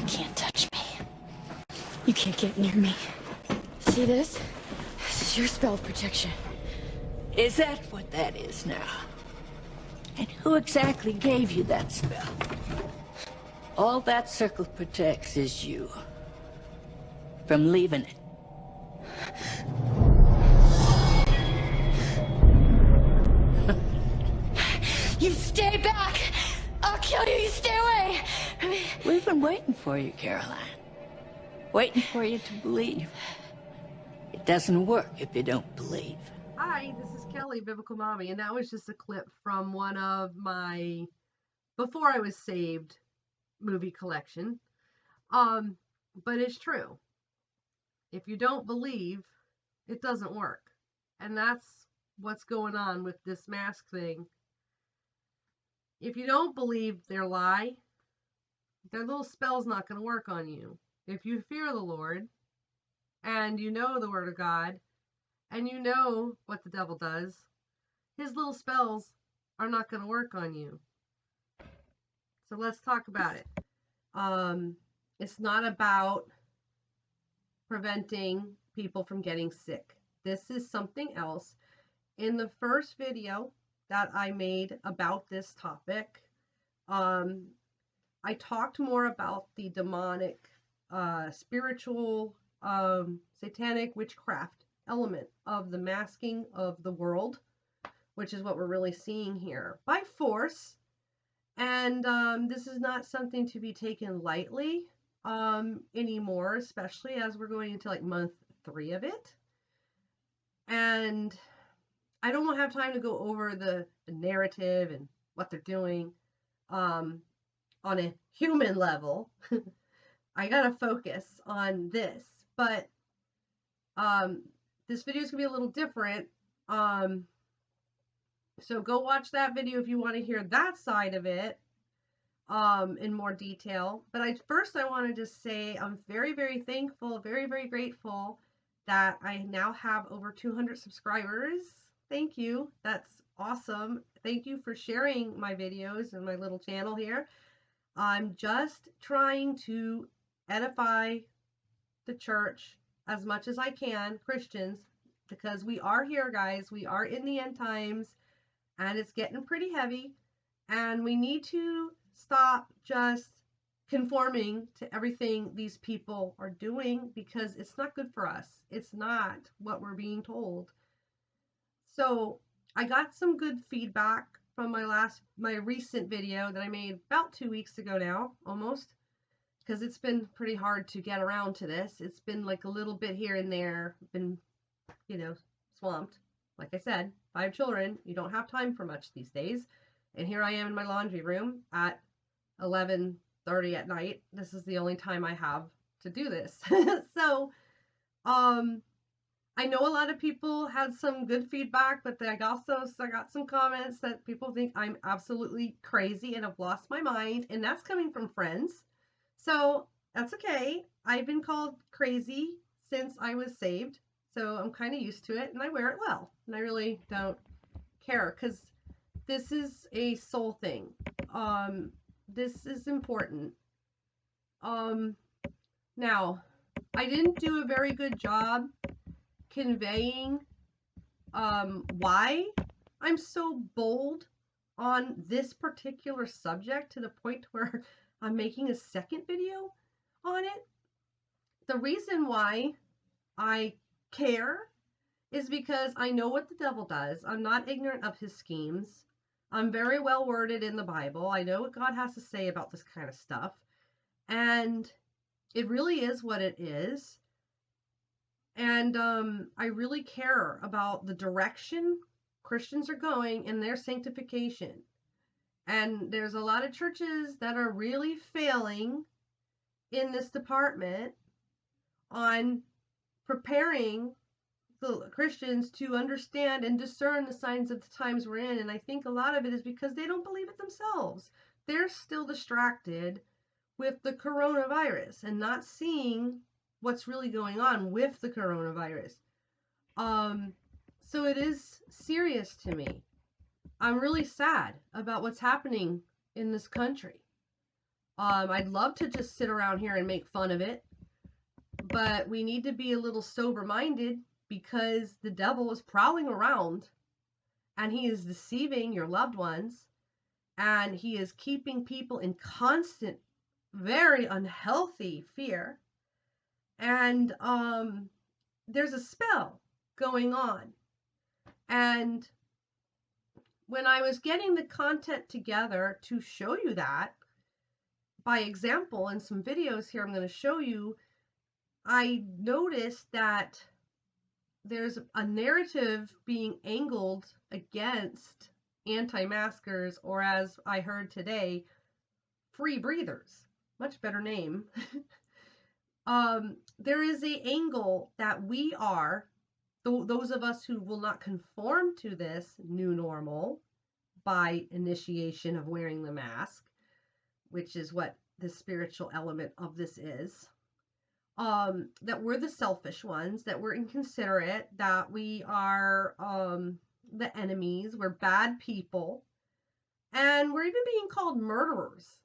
You can't touch me. You can't get near me. See this? This is your spell of protection. Is that what that is now? And who exactly gave you that spell? All that circle protects is you. From leaving it. You stay back! I'll kill you, you stay away! We've been waiting for you, Caroline. Waiting for you to believe. It doesn't work if you don't believe. Hi, this is Kelly, Biblical Mommy, and that was just a clip from one of my Before I Was Saved movie collection. But it's true. If you don't believe, it doesn't work. And that's what's going on with this mask thing. If you don't believe their lie, their little spell's not going to work on you. If you fear the Lord, and you know the Word of God, and you know what the devil does, his little spells are not going to work on you. So let's talk about it. It's not about preventing people from getting sick. This is something else. In the first video that I made about this topic, I talked more about the demonic, spiritual, satanic witchcraft element of the masking of the world, which is what we're really seeing here by force. And this is not something to be taken lightly anymore, especially as we're going into like month 3 of it. And I don't have time to go over the narrative and what they're doing on a human level. I gotta focus on this, but this video is gonna be a little different. So go watch that video if you want to hear that side of it in more detail. But first I want to just say I'm very, very thankful, very, very grateful that I now have over 200 subscribers. Thank you. That's awesome. Thank you for sharing my videos and my little channel here. I'm just trying to edify the church as much as I can, Christians, because we are here, guys. We are in the end times, and it's getting pretty heavy, and we need to stop just conforming to everything these people are doing, because it's not good for us. It's not what we're being told. So I got some good feedback from my recent video that I made about 2 weeks ago now, almost, because it's been pretty hard to get around to this. It's been like a little bit here and there, been, swamped. Like I said, 5 children, you don't have time for much these days. And here I am in my laundry room at 11:30 at night. This is the only time I have to do this. So, I know a lot of people had some good feedback, but I got some comments that people think I'm absolutely crazy and have lost my mind, and that's coming from friends. So that's okay. I've been called crazy since I was saved, so I'm kind of used to it, and I wear it well, and I really don't care, because this is a soul thing. This is important. Now, I didn't do a very good job conveying why I'm so bold on this particular subject, to the point where I'm making a second video on it. The reason why I care is because I know what the devil does. I'm not ignorant of his schemes. I'm very well worded in the Bible. I know what God has to say about this kind of stuff. And it really is what it is. And I really care about the direction Christians are going in their sanctification. And there's a lot of churches that are really failing in this department on preparing the Christians to understand and discern the signs of the times we're in. And I think a lot of it is because they don't believe it themselves. They're still distracted with the coronavirus and not seeing what's really going on with the coronavirus. So it is serious to me. I'm really sad about what's happening in this country. I'd love to just sit around here and make fun of it, but we need to be a little sober-minded because the devil is prowling around and he is deceiving your loved ones and he is keeping people in constant, very unhealthy fear. And there's a spell going on. And when I was getting the content together to show you that, by example, in some videos here I'm going to show you, I noticed that there's a narrative being angled against anti-maskers, or as I heard today, free breathers. Much better name. There is a angle that we are, those of us who will not conform to this new normal by initiation of wearing the mask, which is what the spiritual element of this is, that we're the selfish ones, that we're inconsiderate, that we are the enemies, we're bad people, and we're even being called murderers,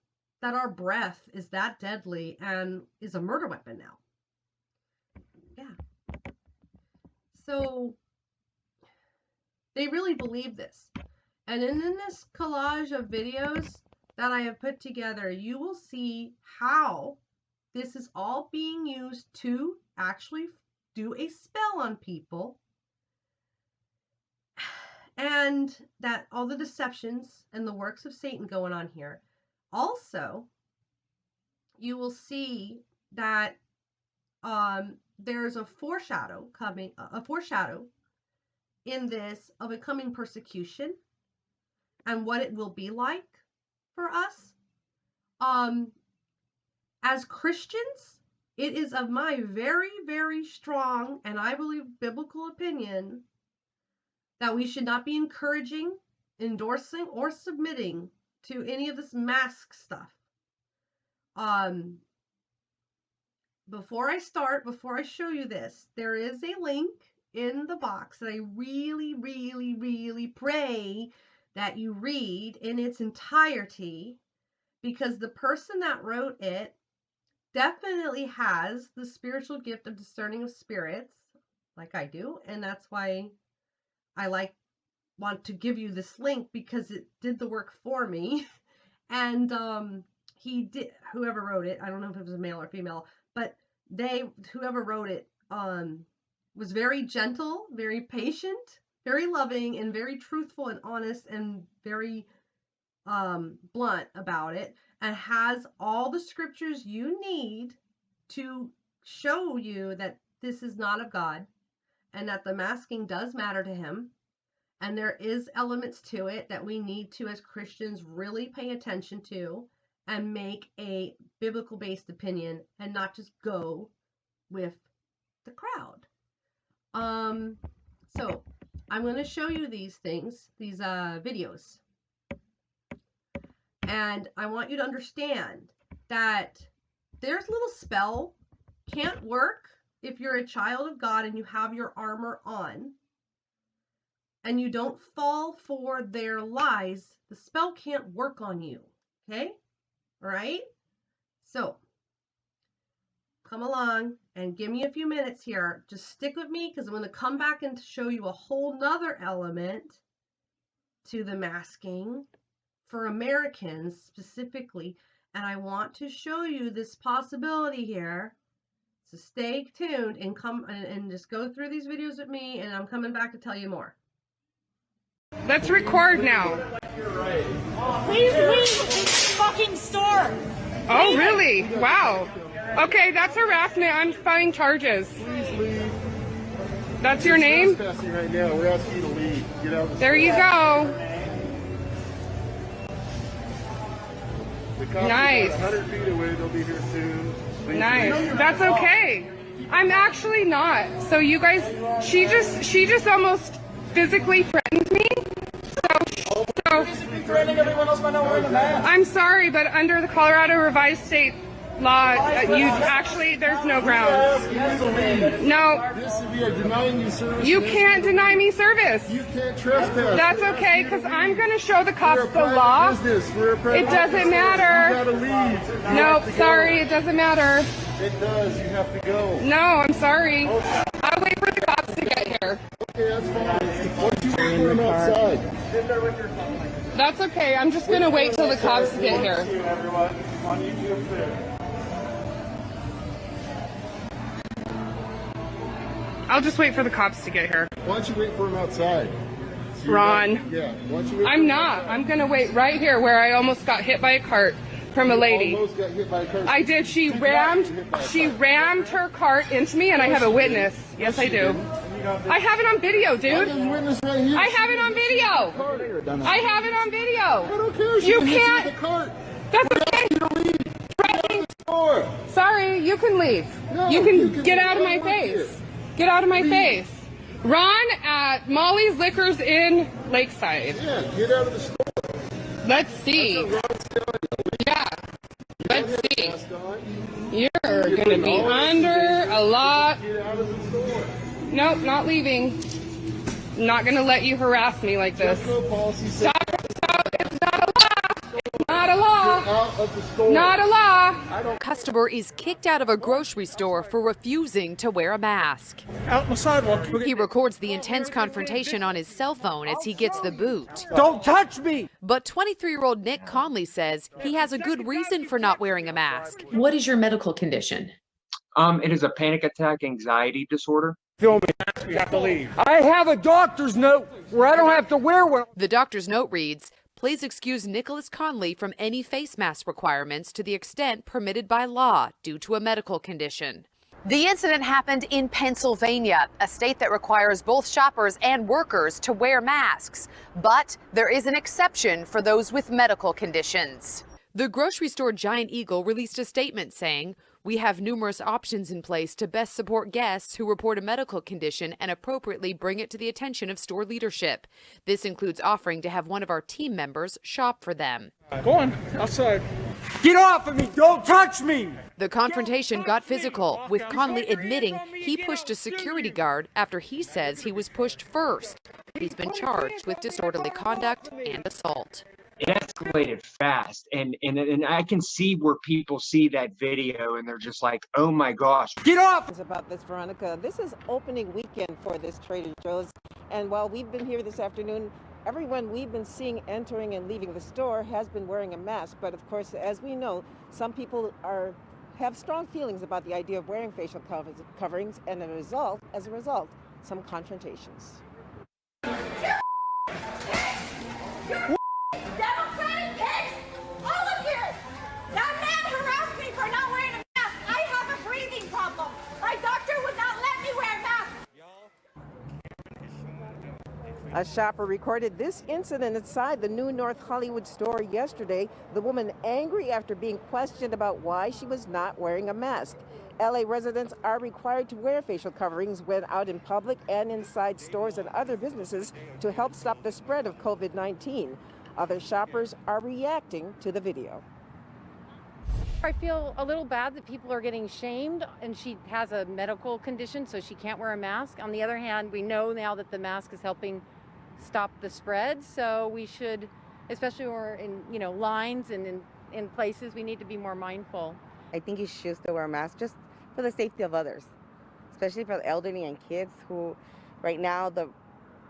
that our breath is that deadly and is a murder weapon now. Yeah. So they really believe this. And in this collage of videos that I have put together, you will see how this is all being used to actually do a spell on people. And that all the deceptions and the works of Satan going on here. Also, you will see that there's a foreshadow in this of a coming persecution and what it will be like for us. As Christians, it is of my very, very strong, and I believe biblical opinion, that we should not be encouraging, endorsing, or submitting to any of this mask stuff. Before I show you this, there is a link in the box that I really, really, really pray that you read in its entirety, because the person that wrote it definitely has the spiritual gift of discerning of spirits, like I do, and that's why I want to give you this link, because it did the work for me. And he did, whoever wrote it, I don't know if it was a male or female, but whoever wrote it was very gentle, very patient, very loving, and very truthful and honest, and very blunt about it, and has all the scriptures you need to show you that this is not of God, and that the masking does matter to him, and there is elements to it that we need to, as Christians, really pay attention to and make a biblical based opinion and not just go with the crowd. So I'm going to show you these things, these videos. And I want you to understand that there's a little spell can't work if you're a child of God and you have your armor on and you don't fall for their lies. The spell can't work on you. Okay? All right? So come along and give me a few minutes here. Just stick with me, because I'm going to come back and show you a whole nother element to the masking for Americans specifically. And I want to show you this possibility here. So stay tuned and come and just go through these videos with me, and I'm coming back to tell you more. Let's record now. Please leave this fucking store. Oh, really? Wow. Okay, that's harassment. I'm filing charges. Please leave. That's your name? Trespassing right now. We're asking you to leave. Get out of the There you go. The cops Nice. are about 100 feet away. They'll be here soon. Please Nice. leave. That's okay. I'm actually not. So you guys, she just almost physically threatened me. So Threatening everyone else by not wearing a mask. I'm sorry, but under the Colorado Revised State there's no grounds. No. This would be a denying you service. You can't deny me service. You can't trespass. That's okay, because I'm going to show the cops the law. It doesn't matter. You gotta leave. Nope, sorry, it doesn't matter. It does. You have to go. No, I'm sorry. I'll wait for the cops to get here. Okay, that's fine. Once you wait for them outside. Sit there with your phone. That's okay. I'm just going to wait till the cops get here. Everyone on YouTube there. I'll just wait for the cops to get here. Why don't you wait for them outside? So Ron. Yeah. Why don't you wait I'm not. I'm going to wait right here where I almost got hit by a cart from a lady. Almost got hit by a car. I did. She rammed her cart into me, and I have a witness. Yes, I do. I have it on video, dude. Witness right here. I have it on video. I have it on video. I don't care. You can't. The cart. That's okay. You don't leave. Threatening. Door. Sorry, you can leave. No, you can get out of my right face. here. Get out of my face. Ron at Molly's Liquors in Lakeside. Yeah, get out of the store. Let's see. Yeah. Let's see. You're going to be under a lot. Get out of the store. Nope, not leaving. I'm not going to let you harass me like this. Stop. It's not a law. It's not a law. Out of the store. Not a law. A customer is kicked out of a grocery store for refusing to wear a mask. Out on the sidewalk. He records the intense confrontation on his cell phone as he gets the boot. Don't touch me! But 23-year-old Nick Conley says he has a good reason for not wearing a mask. What is your medical condition? It is a panic attack anxiety disorder. Film me. You have to leave. I have a doctor's note where I don't have to wear one. The doctor's note reads, "Please excuse Nicholas Conley from any face mask requirements to the extent permitted by law due to a medical condition." The incident happened in Pennsylvania, a state that requires both shoppers and workers to wear masks. But there is an exception for those with medical conditions. The grocery store Giant Eagle released a statement saying, "We have numerous options in place to best support guests who report a medical condition and appropriately bring it to the attention of store leadership. This includes offering to have one of our team members shop for them." Go on, outside. Get off of me! Don't touch me! The confrontation got physical, with Conley admitting he pushed a security guard after he says he was pushed first. He's been charged with disorderly conduct and assault. It escalated fast, and I can see where people see that video and they're just like, oh my gosh. Get off! It's about this, Veronica. This is opening weekend for this Trader Joe's, and while we've been here this afternoon, everyone we've been seeing entering and leaving the store has been wearing a mask. But of course, as we know, some people have strong feelings about the idea of wearing facial coverings, and as a result, some confrontations. Democratic pigs! All of you! That man harassed me for not wearing a mask. I have a breathing problem. My doctor would not let me wear a mask. A shopper recorded this incident inside the new North Hollywood store yesterday. The woman angry after being questioned about why she was not wearing a mask. LA residents are required to wear facial coverings when out in public and inside stores and other businesses to help stop the spread of COVID-19. Other shoppers are reacting to the video. I feel a little bad that people are getting shamed, and she has a medical condition, so she can't wear a mask. On the other hand, we know now that the mask is helping stop the spread, so we should, especially when we're in lines and in places, we need to be more mindful. I think you should still wear a mask just for the safety of others, especially for the elderly and kids who right now the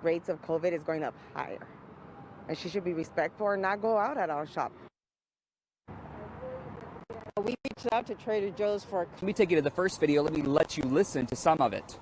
rates of COVID is going up higher. And she should be respectful and not go out at our shop. We reached out to Trader Joe's for... Let me take you to the first video. Let me let you listen to some of it.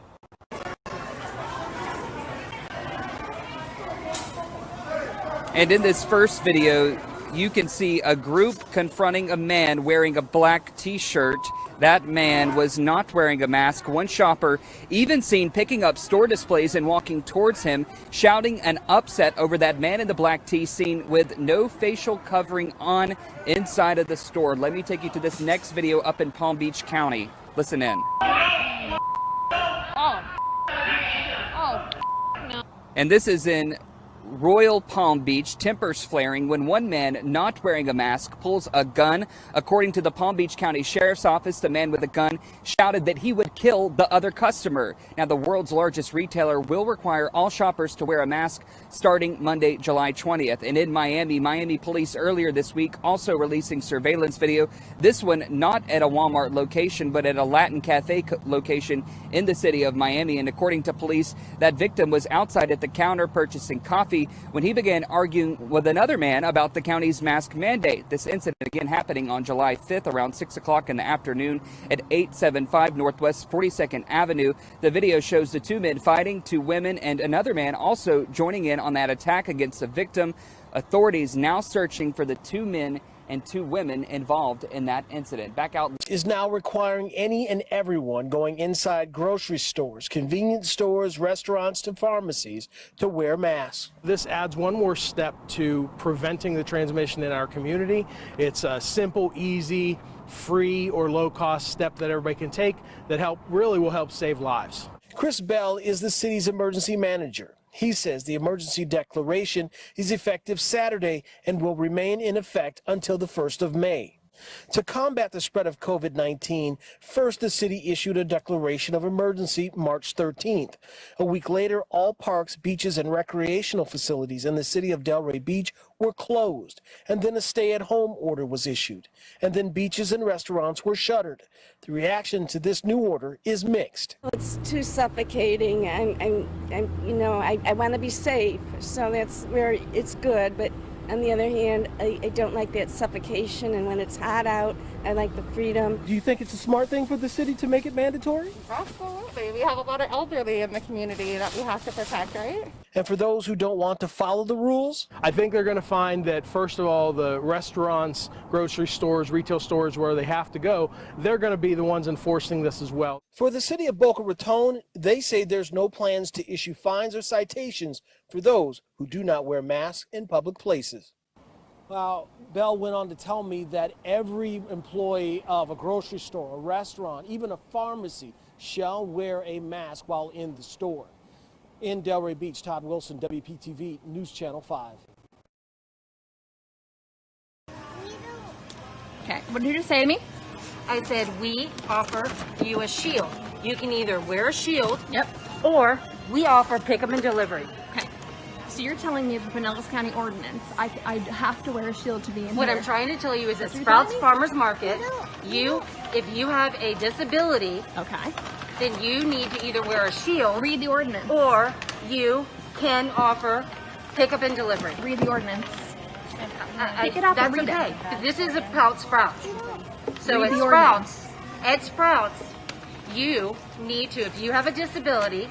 And in this first video, you can see a group confronting a man wearing a black t-shirt. That man was not wearing a mask. One shopper even seen picking up store displays and walking towards him, shouting an upset over that man in the black tee seen with no facial covering on inside of the store. Let me take you to this next video up in Palm Beach County. Listen in. And this is in Royal Palm Beach, tempers flaring when one man not wearing a mask pulls a gun. According to the Palm Beach County Sheriff's Office, the man with a gun shouted that he would kill the other customer. Now, the world's largest retailer will require all shoppers to wear a mask starting Monday, July 20th. And in Miami police earlier this week also releasing surveillance video. This one not at a Walmart location, but at a Latin Cafe location in the city of Miami. And according to police, that victim was outside at the counter purchasing coffee when he began arguing with another man about the county's mask mandate. This incident again happening on July 5th around 6 o'clock in the afternoon at 875 Northwest 42nd Avenue. The video shows the two men fighting, two women and another man also joining in on that attack against the victim. Authorities now searching for the two men and two women involved in that incident. Back out is now requiring any and everyone going inside grocery stores, convenience stores, restaurants to pharmacies to wear masks. This adds one more step to preventing the transmission in our community. It's a simple, easy, free or low-cost step that everybody can take that really will help save lives. Chris Bell is the city's emergency manager. He says the emergency declaration is effective Saturday and will remain in effect until the 1st of May. To combat the spread of COVID-19, first the city issued a declaration of emergency March 13th. A week later, all parks, beaches, and recreational facilities in the city of Delray Beach were closed, and then a stay-at-home order was issued, and then beaches and restaurants were shuttered. The reaction to this new order is mixed. It's too suffocating, and you know, I want to be safe, so that's where it's good, but on the other hand, I don't like that suffocation, and when it's hot out, I like the freedom. Do you think it's a smart thing for the city to make it mandatory? Absolutely. We have a lot of elderly in the community that we have to protect, right? And for those who don't want to follow the rules? I think they're going to find that, first of all, the restaurants, grocery stores, retail stores where they have to go, they're going to be the ones enforcing this as well. For the city of Boca Raton, they say there's no plans to issue fines or citations for those who do not wear masks in public places. Well, Bell went on to tell me that every employee of a grocery store, a restaurant, even a pharmacy shall wear a mask while in the store. In Delray Beach, Todd Wilson, WPTV News Channel 5. Okay, what did you just say to me? I said we offer you a shield. You can either wear a shield, yep, or we offer pickup and delivery. Okay. So you're telling me the Pinellas County ordinance, I have to wear a shield to be in What here? I'm trying to tell you is at Sprouts Farmers Market, if you have a disability, okay, then you need to either wear a shield, read the ordinance, or you can offer pickup and delivery. Read the ordinance. Pick it up and read okay. it. This is about Sprouts. So Read at the Sprouts, you need to, if you have a disability,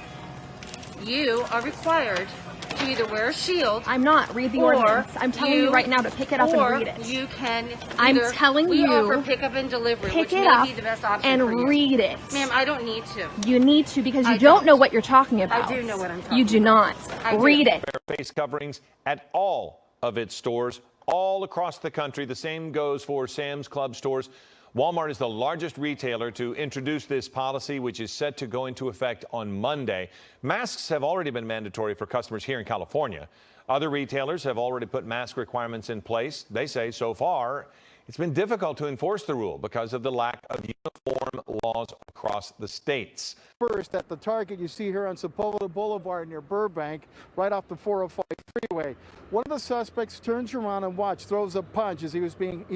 you are required to either wear a shield. I'm not. Read the ordinance. I'm telling you right now to pick it up and read it. You can. I'm telling we you. offer pickup and delivery, Pick which it may up be the best option and for you. read it. Ma'am, I don't need to. You need to because you I don't know what you're talking about. I do know what I'm talking You do not. I do. Read it. Wear face coverings at all of its stores all across the country. The same goes for Sam's Club stores. Walmart is the largest retailer to introduce this policy, which is set to go into effect on Monday. Masks have already been mandatory for customers here in California. Other retailers have already put mask requirements in place. They say so far it's been difficult to enforce the rule because of the lack of uniform laws across the states. First, at the Target you see here on Sepulveda Boulevard near Burbank, right off the 405 freeway. One of the suspects turns around and throws a punch as he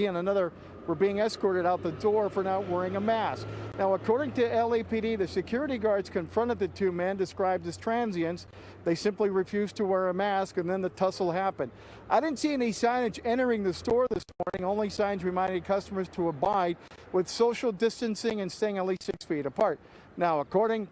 and another were being escorted out the door for not wearing a mask. Now, according to LAPD, the security guards confronted the two men described as transients. They simply refused to wear a mask, and then the tussle happened. I didn't see any signage entering the store this morning, only signs reminding customers to abide with social distancing and staying at least 6 feet apart. Now, accordingly,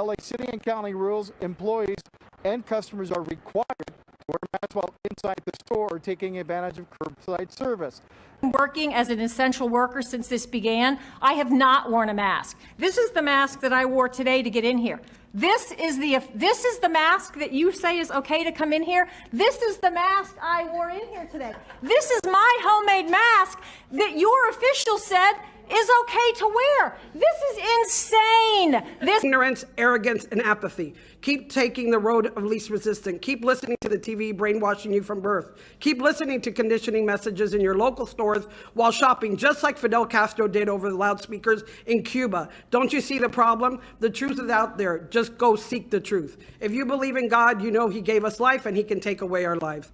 LA City and County rules, employees and customers are required to wear masks while inside the store or taking advantage of curbside service. Working as an essential worker since this began, I have not worn a mask. This is the mask that I wore today to get in here. This is the mask that you say is okay to come in here. This is the mask I wore in here today. This is my homemade mask that your official said is okay to wear. This is insane. This ignorance, arrogance, and apathy. Keep taking the road of least resistance. Keep listening to the TV brainwashing you from birth. Keep listening to conditioning messages in your local stores while shopping, just like Fidel Castro did over the loudspeakers in Cuba. Don't you see the problem? The truth is out there. Just go seek the truth. If you believe in God, you know he gave us life and he can take away our lives.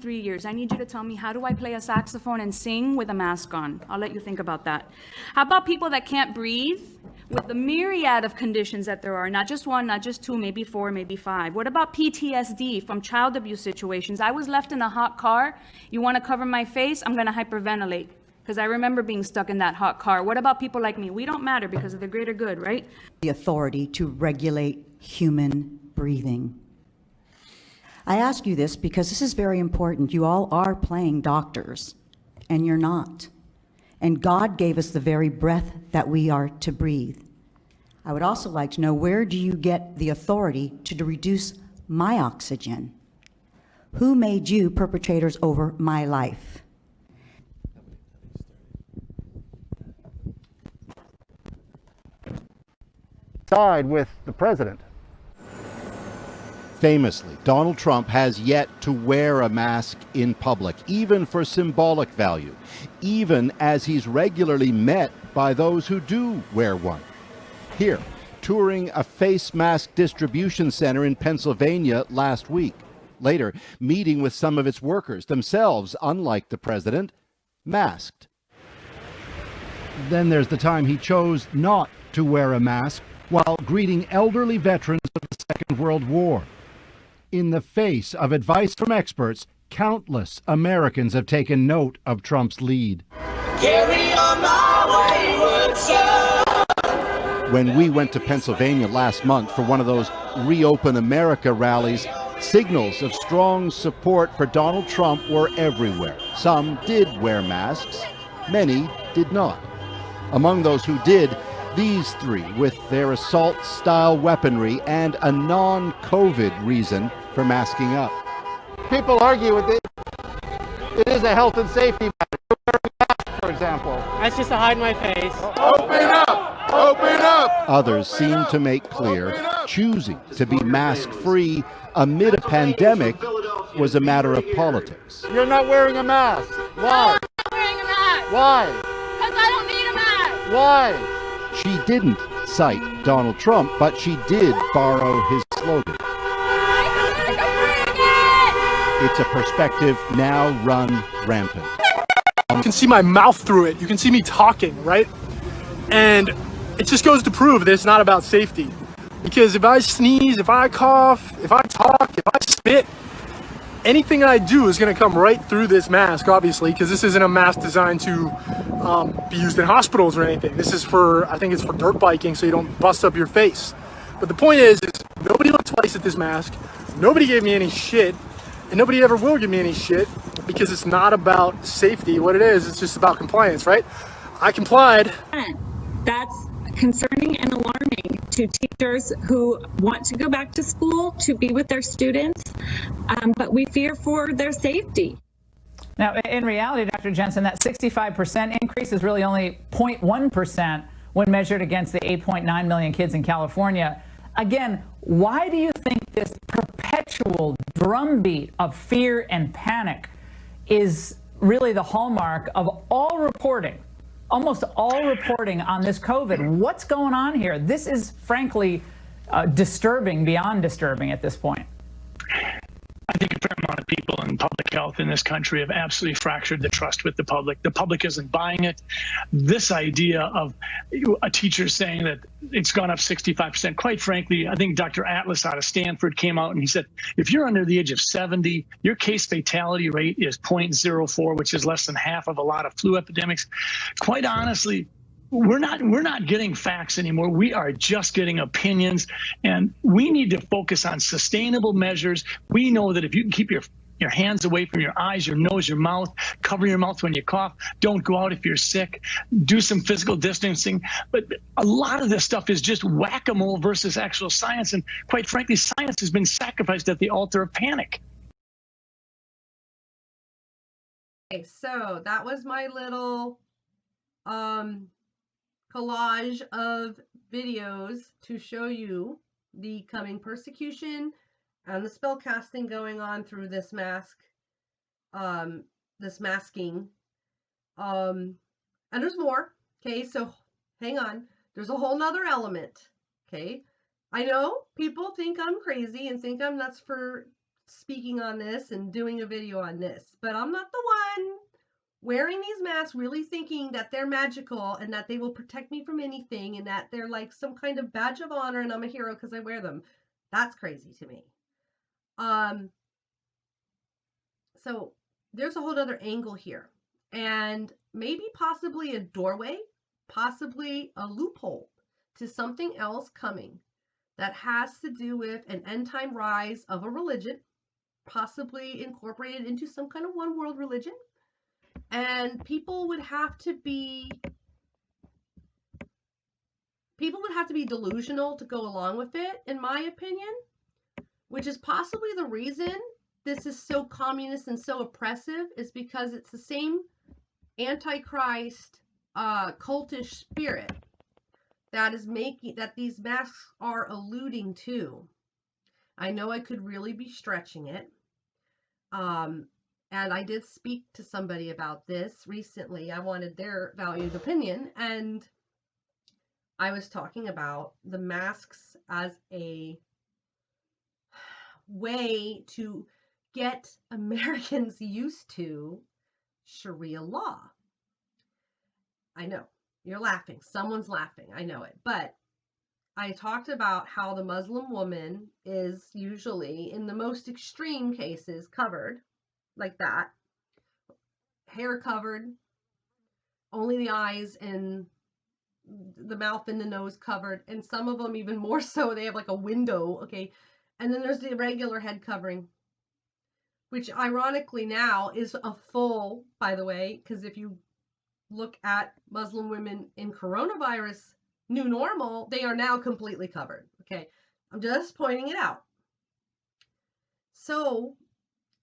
3 years. I need you to tell me, how do I play a saxophone and sing with a mask on? I'll let you think about that. How about people that can't breathe with the myriad of conditions that there are, not just one, not just two, maybe four, maybe five? What about PTSD from child abuse situations? I was left in a hot car. You want to cover my face? I'm going to hyperventilate because I remember being stuck in that hot car. What about people like me? We don't matter because of the greater good, right? The authority to regulate human breathing. I ask you this because this is very important. You all are playing doctors, and you're not. And God gave us the very breath that we are to breathe. I would also like to know, where do you get the authority to reduce my oxygen? Who made you perpetrators over my life? Side with the president. Famously, Donald Trump has yet to wear a mask in public, even for symbolic value, even as he's regularly met by those who do wear one. Here, touring a face mask distribution center in Pennsylvania last week. Later, meeting with some of its workers, themselves, unlike the president, masked. Then there's the time he chose not to wear a mask while greeting elderly veterans of the Second World War. In the face of advice from experts, countless Americans have taken note of Trump's lead. Carry on my wayward son. When we went to Pennsylvania last month for one of those Reopen America rallies, signals of strong support for Donald Trump were everywhere. Some did wear masks, many did not. Among those who did, these three, with their assault-style weaponry and a non-COVID reason for masking up. People argue with it. It is a health and safety matter. Wearing a mask, for example. That's just to hide my face. Open up! Open up! Others seem to make clear choosing to be mask-free amid a pandemic was a matter of politics. You're not wearing a mask. Why? I'm not wearing a mask. Why? Because I don't need a mask. Why? She didn't cite Donald Trump, but she did borrow his slogan. It's a perspective now run rampant. You can see my mouth through it. You can see me talking, right? And it just goes to prove that it's not about safety. Because if I sneeze, if I cough, if I talk, if I spit, anything I do is going to come right through this mask, obviously, because this isn't a mask designed to be used in hospitals or anything. This is for, I think it's for dirt biking, so you don't bust up your face. But the point is nobody looked twice at this mask. Nobody gave me any shit, and nobody ever will give me any shit, because it's not about safety. What it is, it's just about compliance, right? I complied. That's concerning and alarming to teachers who want to go back to school to be with their students, but we fear for their safety. Now, in reality, Dr. Jensen, that 65% increase is really only 0.1% when measured against the 8.9 million kids in California. Again, why do you think this perpetual drumbeat of fear and panic is really the hallmark of all reporting? Almost all reporting on this COVID. What's going on here? This is frankly disturbing, beyond disturbing at this point. I think a fair amount of people in public health in this country have absolutely fractured the trust with the public. The public isn't buying it. This idea of a teacher saying that it's gone up 65%, quite frankly, I think Dr. Atlas out of Stanford came out and he said, if you're under the age of 70, your case fatality rate is 0.04, which is less than half of a lot of flu epidemics. Quite honestly, we're not getting facts anymore. We are just getting opinions, and we need to focus on sustainable measures. We know that if you can keep your hands away from your eyes, your nose, your mouth, cover your mouth when you cough, don't go out if you're sick, do some physical distancing. But a lot of this stuff is just whack-a-mole versus actual science, and quite frankly, science has been sacrificed at the altar of panic. Okay, so that was my little collage of videos to show you the coming persecution and the spell casting going on through this mask, this masking. And there's more. Okay, so hang on. There's a whole nother element. Okay, I know people think I'm crazy and think I'm nuts for speaking on this and doing a video on this, but I'm not the one wearing these masks really thinking that they're magical and that they will protect me from anything and that they're like some kind of badge of honor and I'm a hero because I wear them. That's crazy to me. So there's a whole other angle here, and maybe possibly a doorway, possibly a loophole to something else coming that has to do with an end time rise of a religion, possibly incorporated into some kind of one world religion. And people would have to be delusional to go along with it, in my opinion, which is possibly the reason this is so communist and so oppressive, is because it's the same antichrist cultish spirit that is making, that these masks are alluding to. I know I could really be stretching it. And I did speak to somebody about this recently. I wanted their valued opinion, and I was talking about the masks as a way to get Americans used to Sharia law. I know, you're laughing. Someone's laughing. I know it. But I talked about how the Muslim woman is usually, in the most extreme cases, covered like that, hair covered, only the eyes and the mouth and the nose covered, and some of them even more so, they have like a window, okay? And then there's the regular head covering, which ironically now is a full, by the way, because if you look at Muslim women in coronavirus new normal, they are now completely covered, okay? I'm just pointing it out. So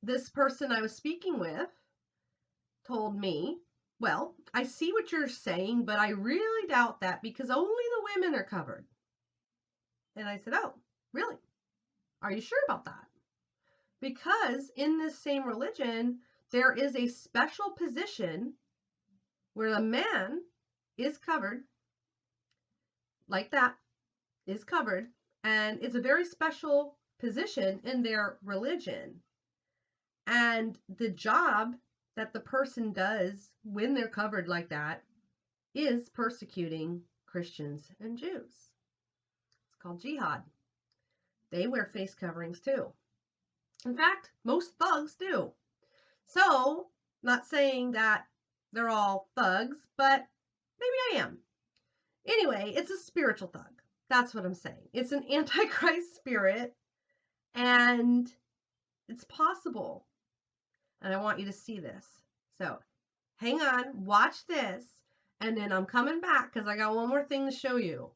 this person I was speaking with told me, well, I see what you're saying, but I really doubt that because only the women are covered. And I said, oh, really? Are you sure about that? Because in this same religion, there is a special position where a man is covered, like that, is covered, and it's a very special position in their religion. And the job that the person does when they're covered like that is persecuting Christians and Jews. It's called jihad. They wear face coverings too. In fact, most thugs do. So, not saying that they're all thugs, but maybe I am. Anyway, it's a spiritual thug. That's what I'm saying. It's an antichrist spirit, and it's possible. And I want you to see this. So, hang on, watch this, and then I'm coming back because I got one more thing to show you.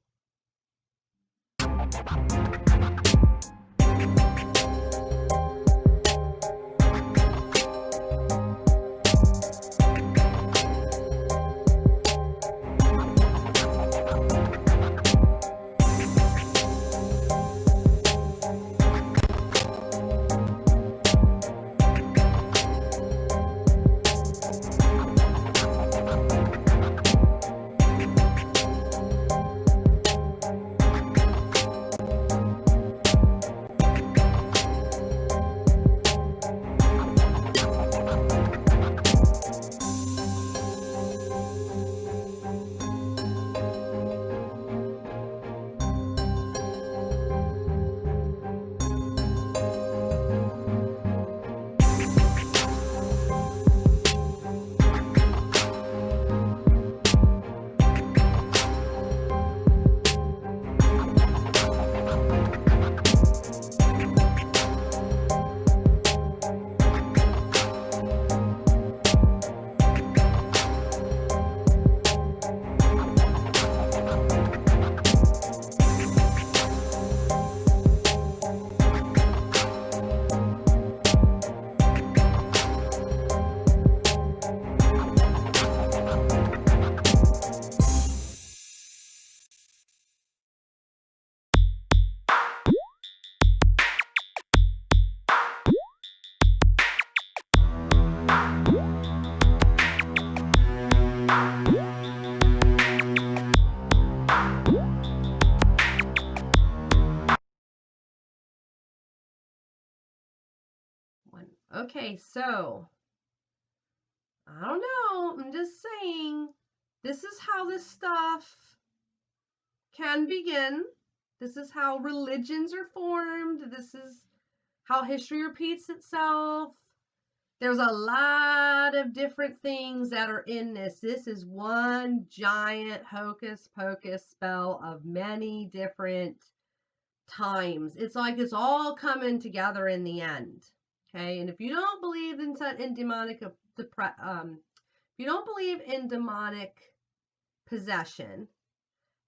Okay, so I don't know. I'm just saying this is how this stuff can begin. This is how religions are formed. This is how history repeats itself. There's a lot of different things that are in this. This is one giant hocus pocus spell of many different times. It's like it's all coming together in the end. Okay, and if you don't believe in demonic if you don't believe in demonic possession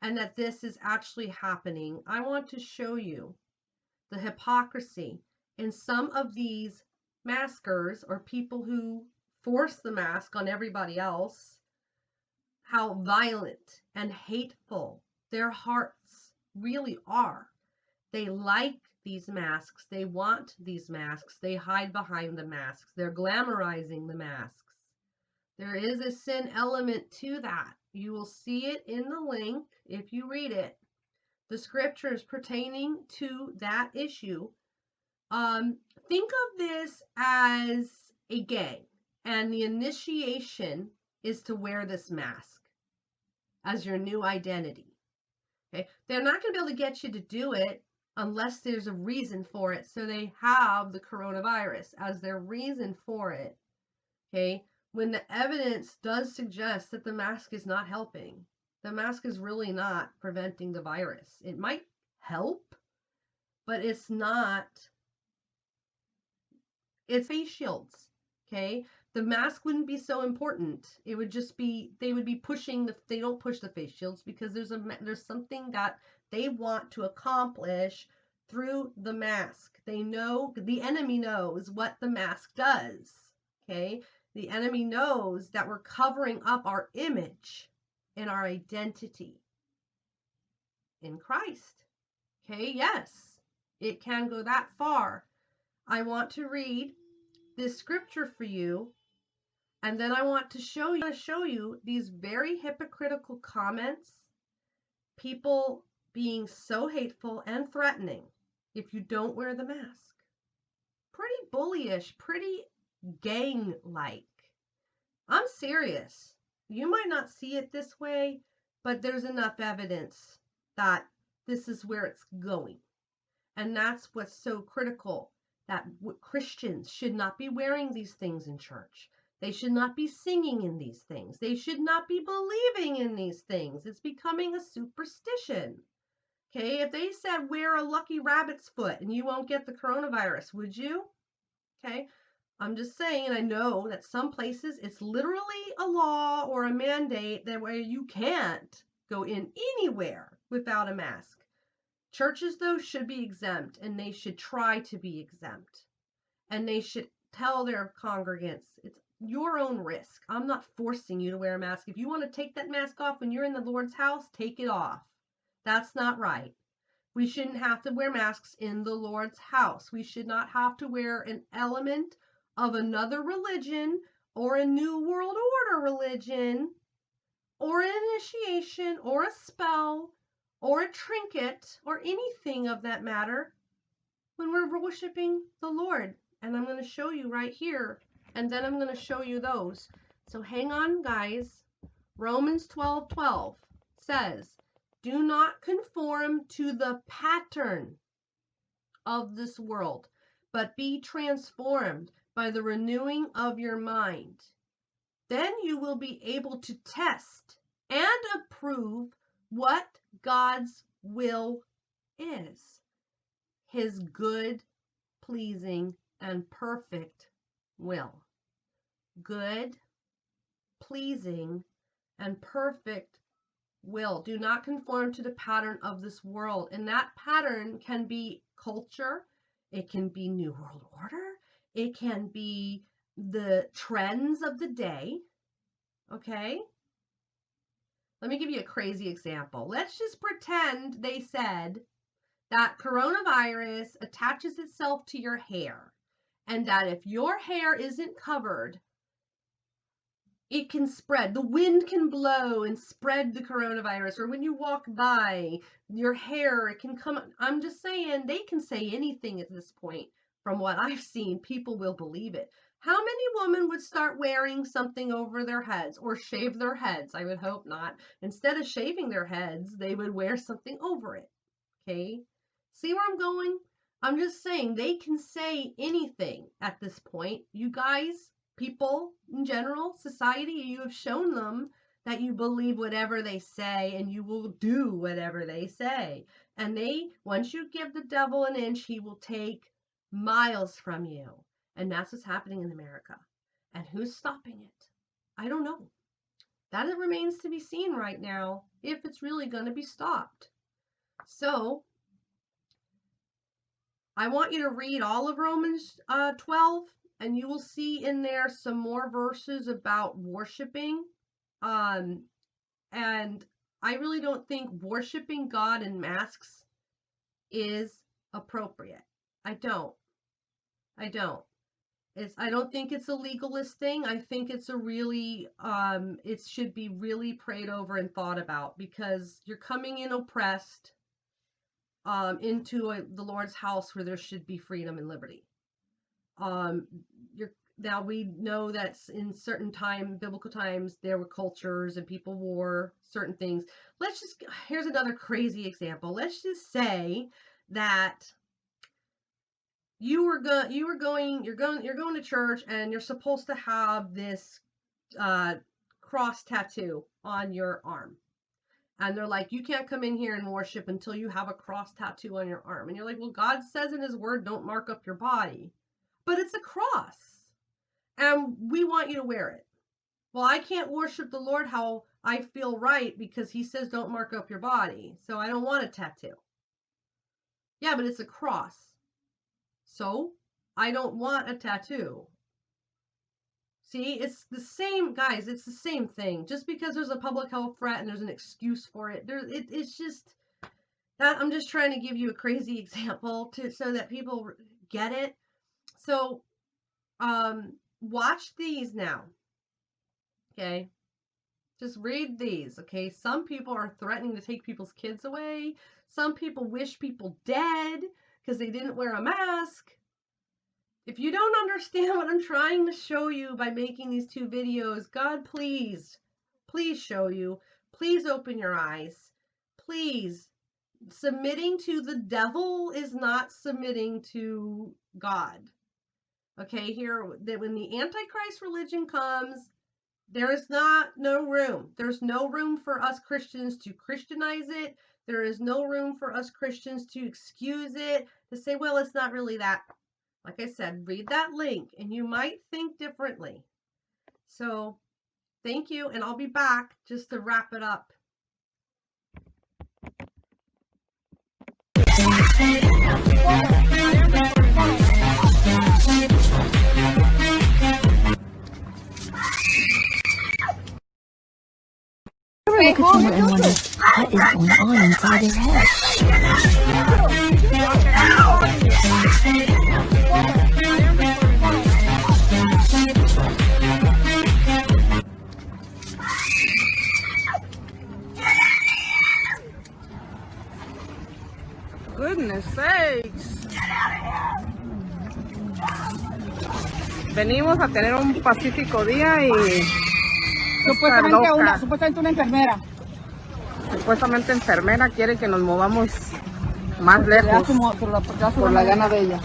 and that this is actually happening, I want to show you the hypocrisy in some of these maskers or people who force the mask on everybody else, how violent and hateful their hearts really are. They like these masks. They want these masks. They hide behind the masks. They're glamorizing the masks. There is a sin element to that. You will see it in the link if you read it. The scriptures pertaining to that issue. Think of this as a gang, and the initiation is to wear this mask as your new identity. Okay, they're not going to be able to get you to do it unless there's a reason for it. So they have the coronavirus as their reason for it. Okay, when the evidence does suggest that the mask is not helping, the mask is really not preventing the virus. It might help, but it's not. It's face shields. Okay, the mask wouldn't be so important. It would just be, they would be pushing they don't push the face shields because there's something that they want to accomplish through the mask. They know, the enemy knows what the mask does. Okay, the enemy knows that we're covering up our image and our identity in Christ. Okay, yes, it can go that far. I want to read this scripture for you, and then I want to show you these very hypocritical comments, people being so hateful and threatening if you don't wear the mask. Pretty bullyish, pretty gang-like. I'm serious. You might not see it this way, but there's enough evidence that this is where it's going. And that's what's so critical, that Christians should not be wearing these things in church. They should not be singing in these things. They should not be believing in these things. It's becoming a superstition. Okay, if they said wear a lucky rabbit's foot and you won't get the coronavirus, would you? Okay, I'm just saying, I know that some places it's literally a law or a mandate that where you can't go in anywhere without a mask. Churches, though, should be exempt, and they should try to be exempt. And they should tell their congregants, it's your own risk. I'm not forcing you to wear a mask. If you want to take that mask off when you're in the Lord's house, take it off. That's not right. We shouldn't have to wear masks in the Lord's house. We should not have to wear an element of another religion or a New World Order religion or an initiation or a spell or a trinket, or anything of that matter, when we're worshiping the Lord. And I'm going to show you right here, and then I'm going to show you those. So hang on, guys. Romans 12:12 says, do not conform to the pattern of this world, but be transformed by the renewing of your mind. Then you will be able to test and approve what God's will is, his good, pleasing, and perfect will. Good, pleasing, and perfect will. Do not conform to the pattern of this world. And that pattern can be culture, it can be New World Order, it can be the trends of the day, okay? Let me give you a crazy example. Let's just pretend they said that coronavirus attaches itself to your hair, and that if your hair isn't covered, it can spread. The wind can blow and spread the coronavirus, or when you walk by, your hair, it can come. I'm just saying, they can say anything at this point from what I've seen, people will believe it. How many women would start wearing something over their heads or shave their heads? I would hope not. Instead of shaving their heads, they would wear something over it. Okay? See where I'm going? I'm just saying they can say anything at this point. You guys, people in general, society, you have shown them that you believe whatever they say and you will do whatever they say. And once you give the devil an inch, he will take miles from you. And that's what's happening in America. And who's stopping it? I don't know. That remains to be seen right now, if it's really going to be stopped. So, I want you to read all of Romans 12, and you will see in there some more verses about worshiping. And I really don't think worshiping God in masks is appropriate. I don't. I don't think it's a legalist thing. I think it's a really, it should be really prayed over and thought about, because you're coming in oppressed into the Lord's house where there should be freedom and liberty. Now we know that in certain biblical times, there were cultures and people wore certain things. Here's another crazy example. Let's just say that you're going to church and you're supposed to have this cross tattoo on your arm. And they're like, you can't come in here and worship until you have a cross tattoo on your arm. And you're like, well, God says in his word, don't mark up your body. But it's a cross. And we want you to wear it. Well, I can't worship the Lord how I feel right because he says don't mark up your body. So I don't want a tattoo. Yeah, but it's a cross. So I don't want a tattoo. See, it's the same, guys, it's the same thing. Just because there's a public health threat and there's an excuse for it, it's just that I'm just trying to give you a crazy example so that people get it. So, watch these now. Okay? Just read these, okay? Some people are threatening to take people's kids away. Some people wish people dead because they didn't wear a mask. If you don't understand what I'm trying to show you by making these two videos, God, please show you. Please open your eyes. Please. Submitting to the devil is not submitting to God. Okay, here, that when the Antichrist religion comes, there is no room. There's no room for us Christians to Christianize it. There is no room for us Christians to excuse it, to say, well, it's not really that. Like I said, read that link and you might think differently. So, thank you, and I'll be back just to wrap it up. Look at someone and wonder what is going on inside their head. Goodness sakes. Venimos a tener un pacífico día y Supuestamente una enfermera. Supuestamente enfermera quiere que nos movamos más lejos por la gana de ella.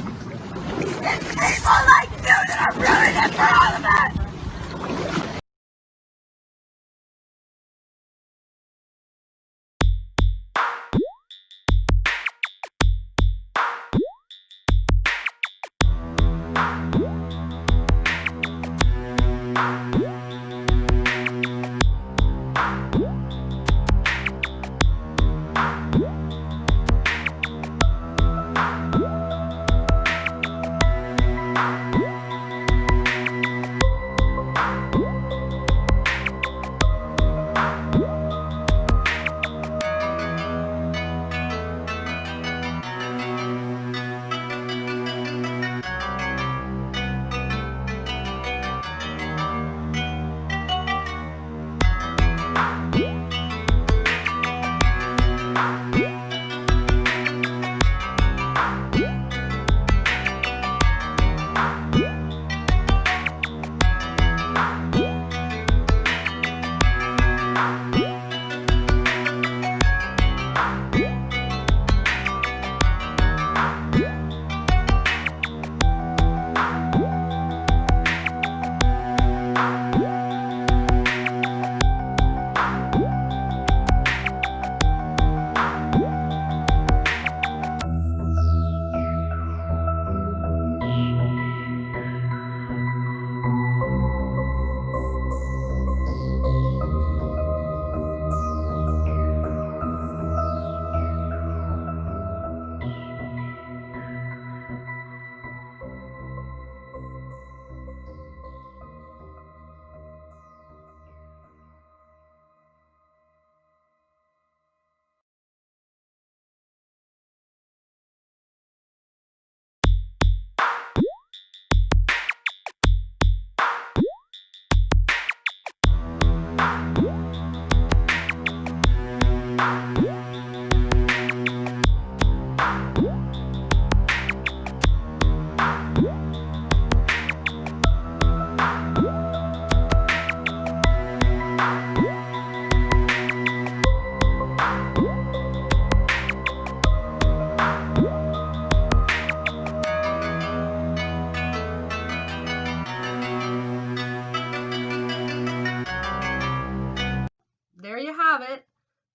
have it.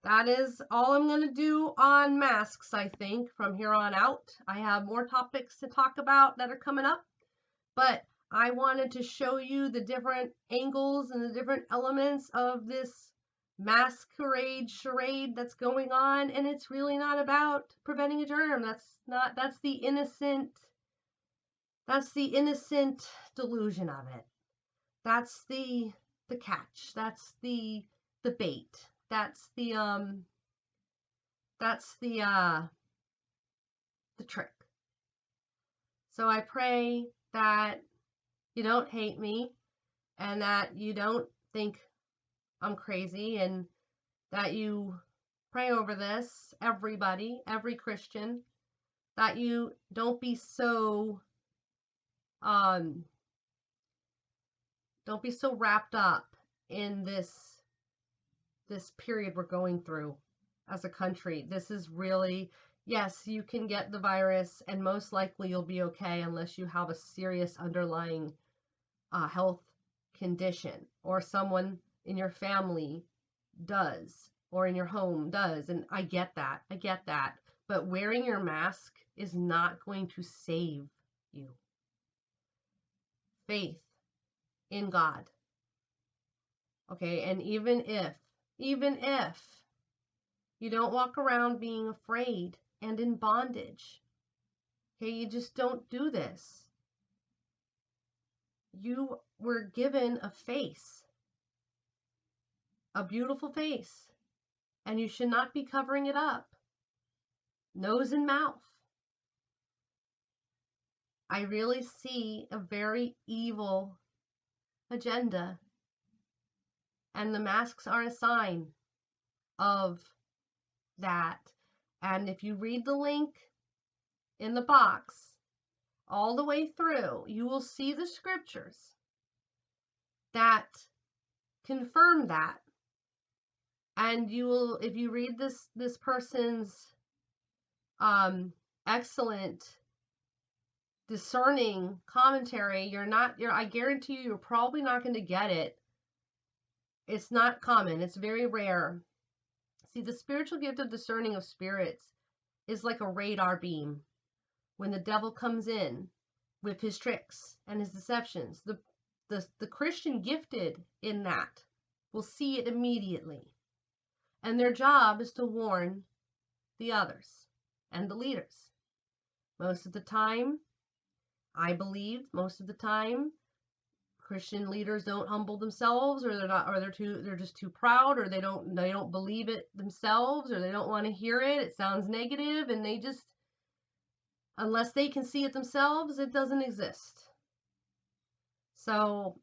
That is all I'm going to do on masks, I think, from here on out. I have more topics to talk about that are coming up, but I wanted to show you the different angles and the different elements of this masquerade charade that's going on, and it's really not about preventing a germ. That's the innocent delusion of it. That's the catch. That's the bait. That's the trick. So I pray that you don't hate me and that you don't think I'm crazy, and that you pray over this, everybody, every Christian, that you don't be so wrapped up in this period we're going through as a country. This is really, yes, you can get the virus and most likely you'll be okay unless you have a serious underlying health condition, or someone in your family does, or in your home does. And I get that. But wearing your mask is not going to save you. Faith in God. Okay, and even if you don't walk around being afraid and in bondage, okay, you just don't do this. You were given a face, a beautiful face, and you should not be covering it up, nose and mouth. I really see a very evil agenda, and the masks are a sign of that. And if you read the link in the box all the way through, you will see the scriptures that confirm that. And you will, if you read this person's excellent discerning commentary, I guarantee you're probably not going to get it. It's not common. It's very rare. See, the spiritual gift of discerning of spirits is like a radar beam. When the devil comes in with his tricks and his deceptions, the Christian gifted in that will see it immediately. And their job is to warn the others and the leaders. Most of the time, I believe, Christian leaders don't humble themselves, or they're just too proud, or they don't believe it themselves, or they don't want to hear it. It sounds negative, and they just, unless they can see it themselves, it doesn't exist. So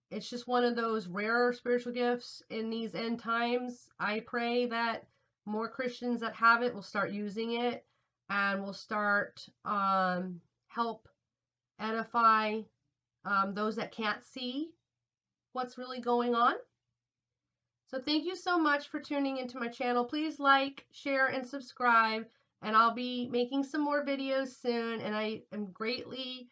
it's just one of those rare spiritual gifts in these end times. I pray that more Christians that have it will start using it, and will start help edify those that can't see what's really going on. So thank you so much for tuning into my channel. Please like, share, and subscribe, and I'll be making some more videos soon, and I am greatly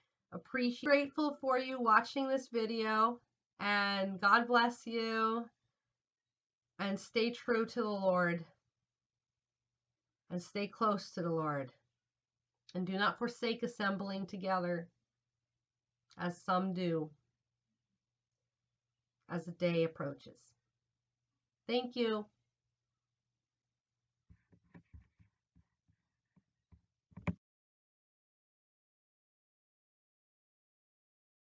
grateful for you watching this video, and God bless you, and stay true to the Lord, and stay close to the Lord, and do not forsake assembling together, as some do, as the day approaches. Thank you.